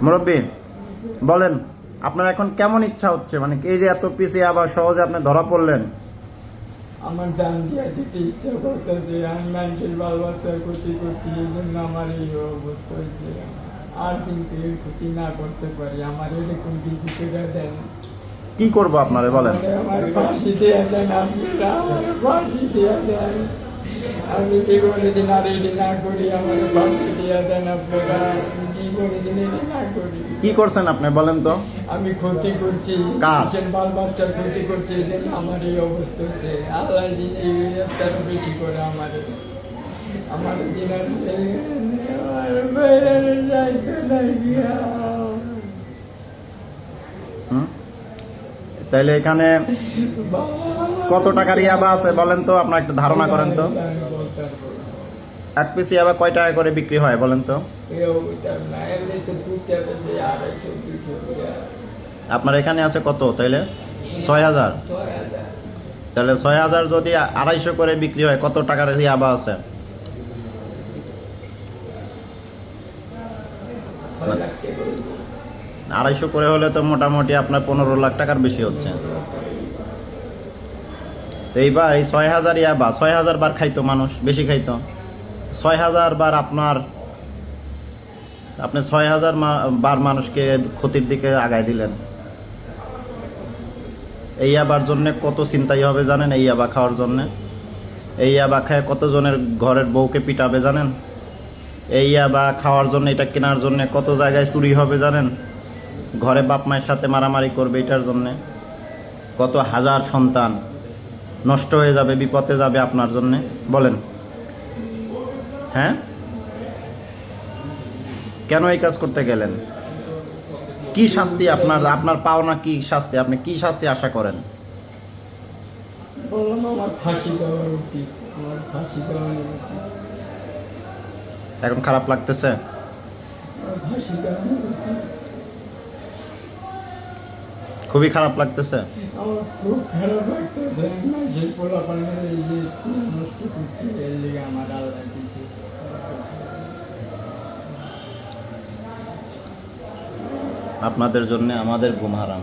মুরব্বী বলেন, আপনার এখন কেমন ইচ্ছা হচ্ছে, মানে এই যে এত পিছিয়ে আবার সহজে আপনি ধরা পড়লেন? আমার জান দিয়ে দিতে ইচ্ছা করতেছে। আমি মানুষের বাল বাচ্চার ক্ষতি করছি, এই জন্য আমার এই অবস্থা হয়েছে। আর কিন্তু এর ক্ষতি না করতে পারি, আমার এরকম কিছু করে দেন। কি করব আপনারে বলেন? আমার ফাঁসি দিয়ে দেন আপনারা, আমার ফাঁসি দিয়ে দেন। আমি জীবনে দিন আর এটি না করি, আমার ফাঁসি দিয়ে দেন আপনারা। জীবনে দিন এটি না করি। কি করছেন আপনি বলেন তো? আমি ক্ষতি করছি, মানুষের বাল বাচ্চার ক্ষতি করছি, এই জন্য আমার এই অবস্থা হচ্ছে। আল্লাহ দিন এই তারও বেশি করে আমার দিন আর তাইলে এখানে কত টাকার ইয়াবা আছে বলেন তো, আপনার একটু ধারণা করেন তো। এক পিস ইয়াবা কয় টাকা করে বিক্রি হয় বলেন তো? আপনার এখানে আছে কত তাইলে? ৬,০০০। তাহলে ৬,০০০ যদি ২৫০ করে বিক্রি হয়, কত টাকার ইয়াবা আছে? ২৫০ করে হলে তো মোটামুটি আপনার ১৫ লাখ টাকার বেশি হচ্ছে। তো এইবার এই ৬,০০০ ইয়াবা ৬,০০০ বার খাইতো মানুষ, বেশি খাইতো। ৬,০০০ বার আপনি ৬,০০০ বার মানুষকে ক্ষতির দিকে আগায় দিলেন। এই ইয়াবার জন্য কত চিন্তাই হবে জানেন? এই ইয়াবা খাওয়ার জন্য, এই ইয়াবা খায় কতজনের ঘরের বউকে পিটাবে জানেন? এই ইয়াবা খাওয়ার জন্য, এটা কেনার জন্য কত জায়গায় চুরি হবে জানেন? ঘরে বাপ মায়ের সাথে মারামারি করবে এটার জন্যে। কত হাজার সন্তান নষ্ট হয়ে যাবে, বিপদে যাবে আপনার জন্যে বলেন। হ্যাঁ, কেন এই কাজ করতে গেলেন? কি শাস্তি আপনার পাওনা? কি শাস্তি, আপনি কি শাস্তি আশা করেন? বললাম আমার ফাঁসি দেওয়া উচিত, আমার ফাঁসি দেওয়া উচিত। এখন খারাপ লাগতেছে? ফাঁসি দেওয়া উচিত। খুবই খারাপ লাগতেছে। আমার খুব খারাপ লাগতেছে। সেই পোলাপানের এই যে নষ্ট করছি, এই দিকে আমার আল্লাহ দিচ্ছে। আপনাদের জন্য আমাদের ঘুম হারাম।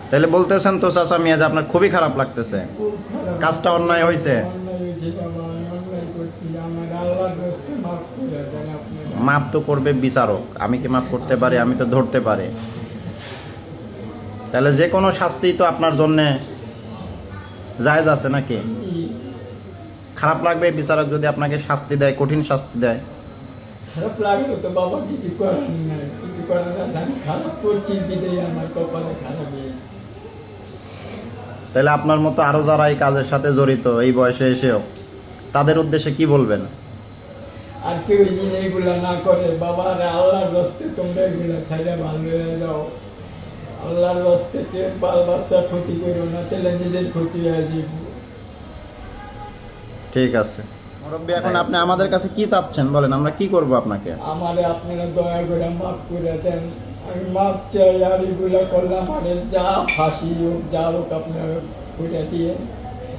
তাহলে বলতেছেন তো চাচা মিয়া যে আপনার খুবই খারাপ লাগতেছে? কাজটা অন্যায় হয়েছে। মাপ তো করবে বিচারক, আমি কি মাপ করতে পারি? আমি তো ধরতে পারি। তাহলে যে কোনো শাস্তি তো আপনার জন্যে জায়েজ আছে নাকি? খারাপ লাগবে বিচারক যদি আপনাকে শাস্তি দেয়, কঠিন শাস্তি দেয়? খারাপ লাগলো তো বাবা, কিছু করার নাই, কিছু করার না। আমি খারাপ করছি বিদেই আমার কপালে খারাপ হয়েছে। তাহলে আপনার মতো আরো যারা এই কাজের সাথে জড়িত এই বয়সে এসেও, তাদের উদ্দেশ্যে কি বলবেন? আর কেউ এইগুলা না করে বাবা, আল্লাহর রাস্তে তোমরা এগুলা ছাইরা ভালো হয়ে যাও। আল্লাহর রাস্তে কেউ বাল বাচ্চা ক্ষতি করো না, তাহলে নিজের ক্ষতি হয়ে যাবে। ঠিক আছে মুরব্বী, এখন আপনি আমাদের কাছে কি চাচ্ছেন বলেন, আমরা কি করব আপনাকে? আমারে আপনারা দয়া করে মাফ করে দেন, আমি মাফ চাই। আর এগুলা করলে আমাদের যা ফাঁসি হোক, যা হোক আপনারা করে দিয়ে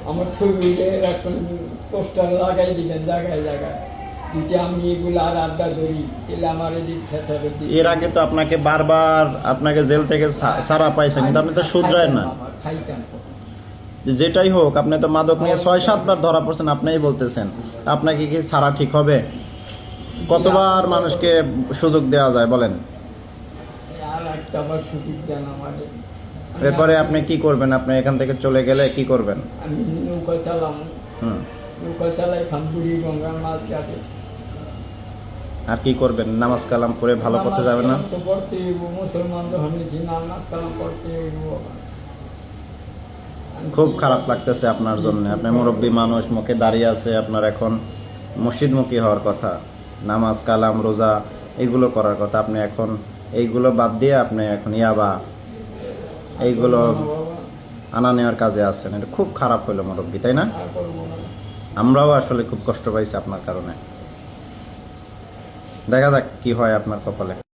আমার ছবিতে এখন পোস্টার লাগাই দিবেন জায়গায় জায়গায়, যদি আমি এগুলো আর আড্ডা ধরি তাহলে আমার এদিক ফেঁচাবে। এর আগে তো আপনাকে বারবার আপনাকে জেল থেকে ছাড়া পাইছেন, কিন্তু আপনি তো শুধরায় না। খাইতাম যেটাই হোক, আপনি তো মাদক নিয়ে ৬-৭ বার ধরা পড়ছেন, আপনিই বলতেছেন। আপনাকে কি ছাড়া ঠিক হবে? কতবার মানুষকে সুযোগ দেওয়া যায় বলেন? আর একটা আবার সুযোগ দেন আমাদের। এরপরে আপনি কি করবেন? আপনি এখান থেকে চলে গেলে কি করবেন? আমি নৌকা চালাম, নৌকা চালাই, খামপুরি গঙ্গার মাছ যাবে। আর কি করবেন? নামাজ কালাম পড়ে ভালো পথে যাবেন না? তো পড়তে হইব, মুসলমান তো হয়েছি, নামাজ কালাম পড়তে হইব। খুব খারাপ লাগতেছে আপনার জন্য। আপনি মুরব্বী মানুষ, মুখে দাঁড়িয়ে আছে, আপনার এখন মসজিদমুখী হওয়ার কথা, নামাজ কালাম রোজা এইগুলো করার কথা। আপনি এখন এইগুলো বাদ দিয়ে আপনি এখন ইয়াবা এইগুলো আনা নেওয়ার কাজে আছেন। এটা খুব খারাপ হইলো মুরব্বী, তাই না? আমরাও আসলে খুব কষ্ট পাইছি আপনার কারণে। দেখা যাক কি হয় আপনার কপালে।